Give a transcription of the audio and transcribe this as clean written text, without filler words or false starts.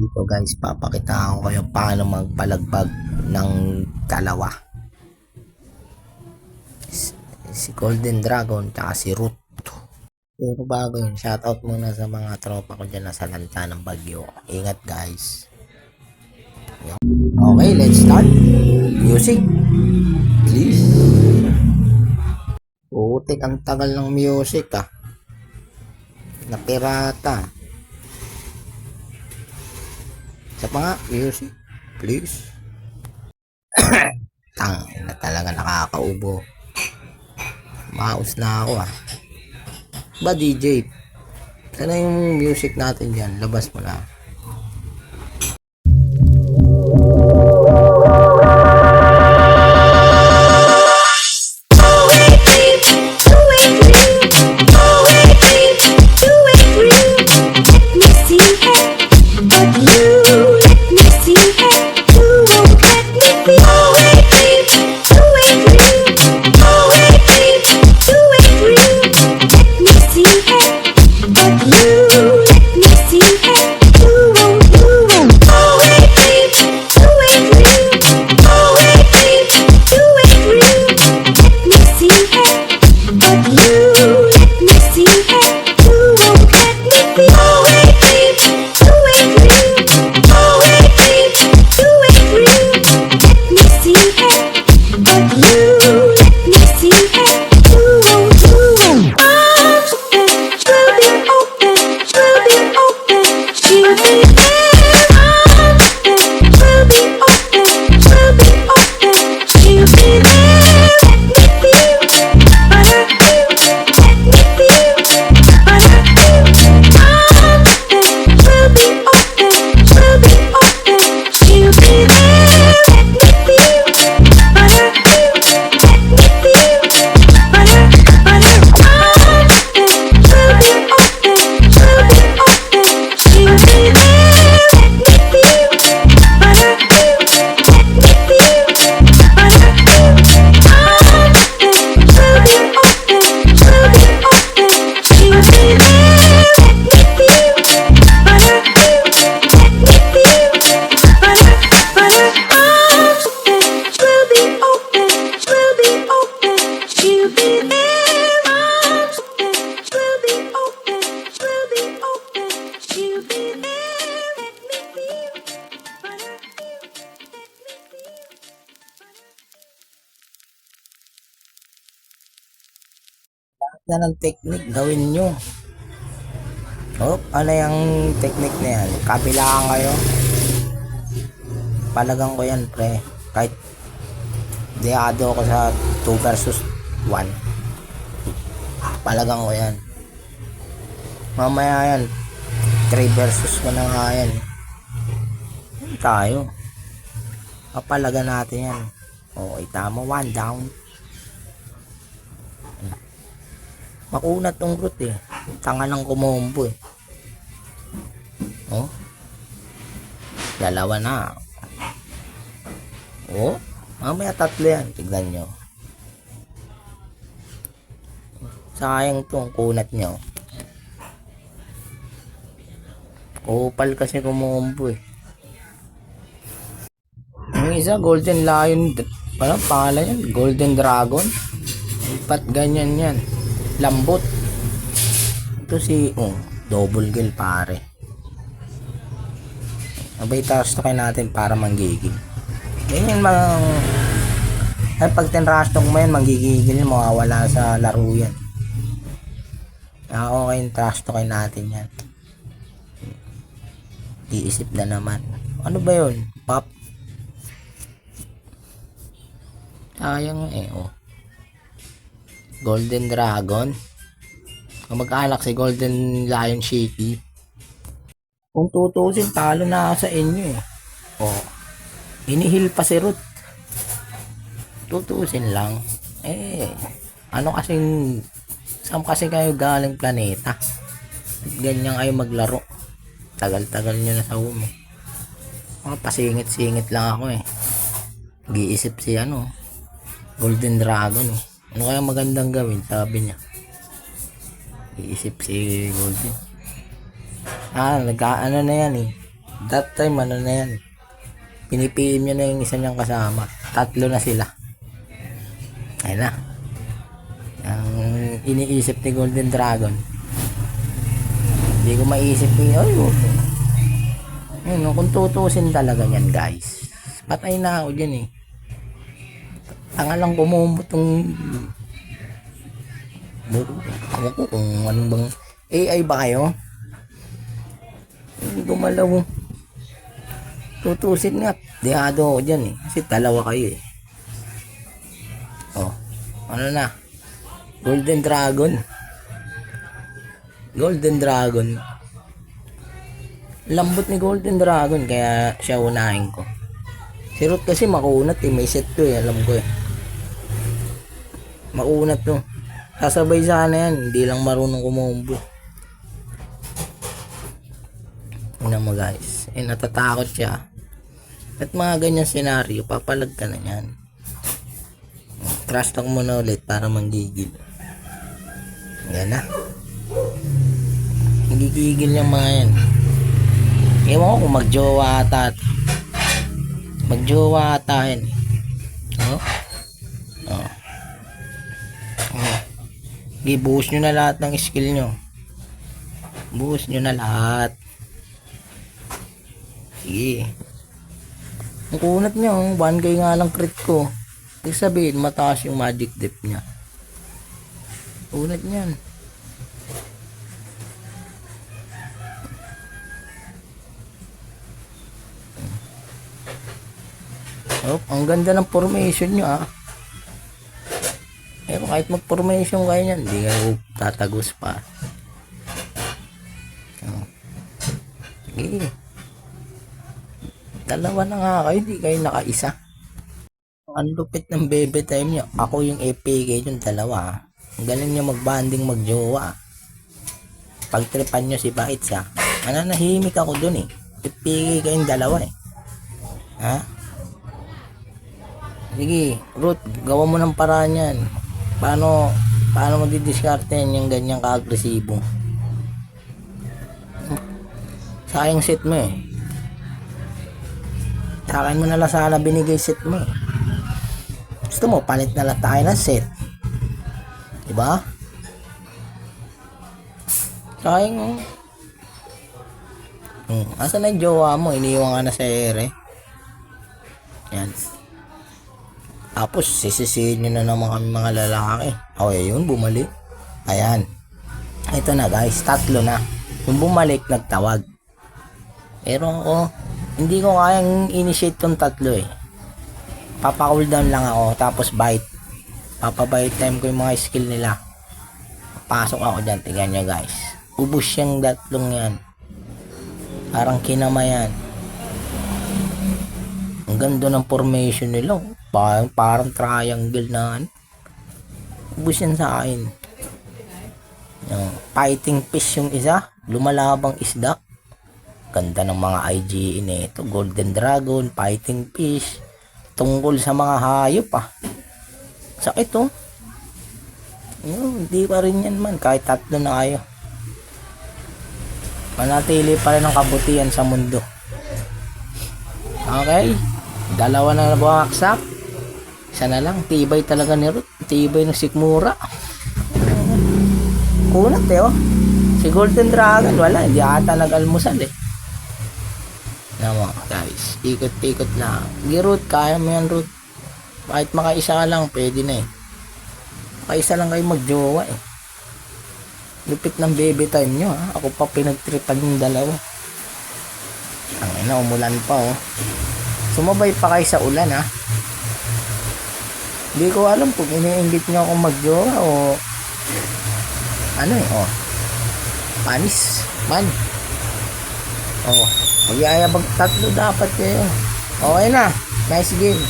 Dito guys, papakitaan ko kayo paano magpalagbag ng dalawa. Si Golden Dragon tsaka si Root. Pero bago yun, shoutout muna sa mga tropa ko dyan na sa lanta ng Bagyo. Ingat guys. Okay, let's start. Music. Please. Putik, ang tagal ng music ah. Na pirata. Sa pa nga, music. Please. Tang na talaga nakakaubo. Maus na ako ah. Ba DJ? Sana yung music natin dyan? Labas mo na. Na ng technique gawin nyo. Ano yung technique na yan? Kabilaan kayo. Palagang ko yan pre. Kahit deado ako sa 2 versus 1. Palagang ko yan. Mamaya yan 3 versus 1 na nga yan. Tayo. Papalagan natin yan. Itama 1 down. Makunat tong Root eh. Tanga ng kumombo eh. Dalawa na. Mamaya 3 yan. Tignan nyo. Sayang tong kunat nyo. Kupal kasi kumombo eh. Yung isa, Golden Lion. Parang pangalan yan. Golden Dragon. Ba't ganyan yan? Lambot. Ito si double kill pare. Abay taas to kayo natin para manggigil. Ganyan pag tinrastok mo yan manggigigil, mawawala sa laro yan. Okay yung trash to kayo natin yan. Iisip na naman. Ano ba yun? Pop. Sayang Golden Dragon. Mag-alak si Golden Lion Shaky. Kung tutusin, talo na sa inyo eh. Inihil pa si Root. Tutusin lang. Ano kasing saan kasi kayo galing planeta? Ganyan kayo maglaro. Tagal-tagal nyo na sa pasingit-singit lang ako eh. Nag-iisip si Golden Dragon eh. Ano kaya magandang gawin? Sabi niya. Iisip si Golden. Nagkaano na yan eh. That time, ano na yan. Pinipiin nyo na yung isa niyang kasama. 3 na sila. Ayun na. Ang iniisip ni Golden Dragon. Hindi ko maisip ni, ay, kung tutusin talaga yan, guys. Patay na ako dyan eh. Tanga lang kumumot tong ako kung anong bang AI ba kayo? Gumalaw. Tutusin nga. Dehado ako dyan eh. Kasi dalawa kayo eh. Oh. Ano na? Golden Dragon. Golden Dragon. Lambot ni Golden Dragon kaya siya unahin ko. Si Ruth kasi makunat eh. May set to eh. Alam ko eh. Makunat to. Sasabay sana yan. Hindi lang marunong kumumbo. Tingnan mo guys. Eh natatakot siya. At mga ganyan senaryo, papalag ka na yan. Trust talk mo na ulit para manggigil. Yan na. Gigigil yung mga yan. Ewan ko kung magjowa ata. Magjowa ata yan. Oh. Oh. Oh. Buhos nyo na lahat ng skill nyo. Buhos nyo na lahat. Sige. Ang kunat niya, 1k nga lang crit ko. Ibig sabihin, mataas yung magic dip niya. Kunat niyan. Oh, ang ganda ng formation nyo ah. Eh, kahit mag-formation kayo niyan, hindi kayo tatagos pa. Oh. Sige. Dalawa na nga kayo, hindi kayo nakaisa. Ang lupit ng bebe time nyo. Ako yung APK yung dalawa. Ang galing nyo mag-banding mag-jowa. Pagtripan nyo si Baits ha. Nananahimik ako dun eh. APK kayong dalawa eh. Ha? Sige, Ruth, gawa mo ng paraan yan. Paano mo didiskarte yung ganyang ka-agresibo? Sayang set mo eh. Sa akin mo na lang sana binigay set mo eh. Gusto mo, palit na lang tayo ng set. Diba? Sayang mo. Asan na yung jowa mo? Iniiwan ka na sa ere. Yan. Tapos, sisisihin nyo na naman kami mga lalaki. Okay, yun, bumalik. Ayan. Ito na guys, 3 na. Yung bumalik, nagtawag. Pero ako, hindi ko kayang initiate tong 3 eh. Papa-cooldown lang ako, tapos bite. Papa-bite time ko yung mga skill nila. Pasok ako dyan, tignan nyo guys. Ubus yung 3 yan. Parang kinamayan. Ang ganda ng formation nila. Parang triangle na. Ubus yan sa akin. Yung fighting fish yung isa. Lumalabang isda. Ganda ng mga IGE nito. Golden Dragon, fighting fish. Tungkol sa mga hayop ah. Sakit oh. Hindi pa rin yan man. Kahit 3 na kayo. Manatili pa rin ang kabutihan sa mundo. Okay. 2 na nabaksak. Isa na lang. Tibay talaga ni Ruth. Tibay ng sikmura. Kunat eh oh. Si Golden Dragon wala. Hindi ata nag-almusal eh. Naman guys. Ikot-ikot lang. Di Ruth. Kaya mo yan Ruth. Kahit makaisa ka lang. Pwede na eh. Makaisa lang kayo magjowa eh. Lupit ng baby time nyo ha. Ako pa pinagtripan yung dalawa. Ang ina, umulan pa oh. Sumabay pa kayo sa ulan ha. Hindi ko alam kung iniinggit nyo akong magjowa o ano eh oh. Panis man. Oh, magyayabag 3 dapat kayo. Okay na. Nice game.